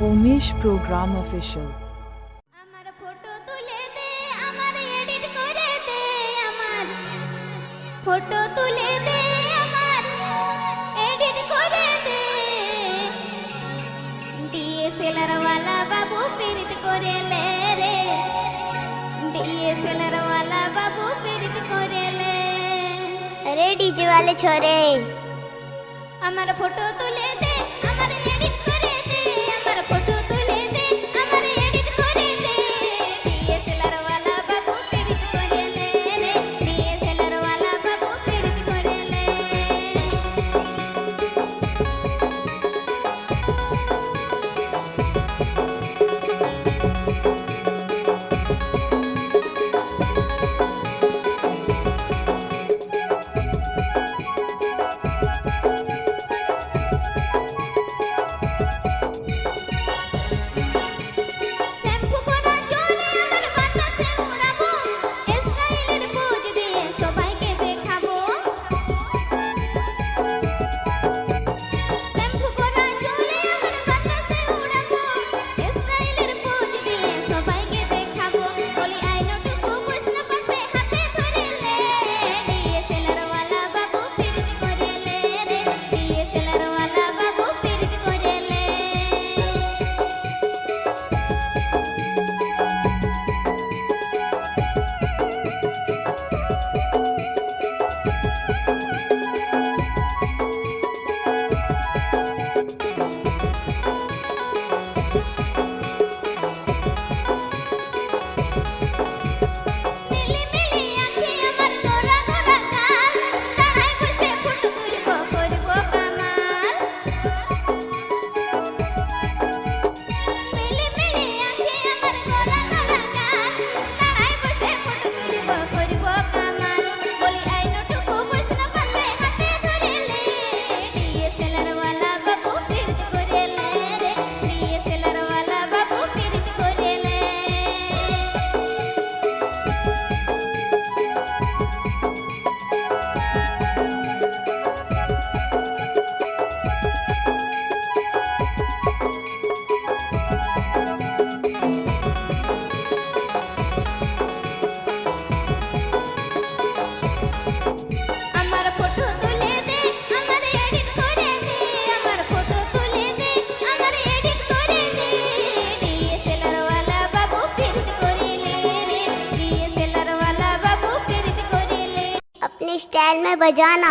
Omesh Program Official. আমার photo তুলে দে আমার এডিট করে দে আমার ফটো তুলে দে আমার এডিট করে দে ডিএসএলআর वाला বাবু পীড়িত করে লে রে ডিএসএলআর वाला বাবু পীড়িত করে লে अरे डीजे वाले छोरे আমার ফটো তুলে দে আমার এডিট করে দে আমার ফটো তুলে দে আমার এডিট করে দে ডিএসএলআর वाला বাবু পীড়িত করে লে রে ডিএসএলআর वाला বাবু পীড়িত করে লে শ্যাম্পু করা চলে আমার বাতাসে উড়াবো স্টাইলের পোজ দিয়ে সবাইকে দেখাবো শ্যাম্পু করা চলে আমার বাতাসে উড়াবো স্টাইলের পোজ দিয়ে সবাইকে দেখাবো বলি আইনটুকু প্রশ্ন পাশে হাতে ধরে লে ডিএসএলআর वाला বাবু পীড়িত করে লে রে ডিএসএলআর वाला বাবু পীড়িত করে লে মিলি মিলি আছে আমার গোরা গোরা গাল দাঁড়ায় বসে ফটো তুলব করব কামাল মিলি মিলি আছে আমার গোরা গোরা গাল দাঁড়ায় বসে ফটো তুলব করব কামাল বলি আইনটুকু প্রশ্ন পাশে হাতে ধরে লে ডিএসএলআর वाला বাবু পীড়িত করে লে রে ডিএসএলআর वाला বাবু পীড়িত করে লে আমার ফটো তুলে দে আমার এডিট করে দে আমার ফটো তুলে দে আমার এডিট করে দে ডিএসএলআর वाला বাবু পীড়িত করে লে রে ডিএসএলআর वाला বাবু পীড়িত করে লে अपने स्टाइल में बजाना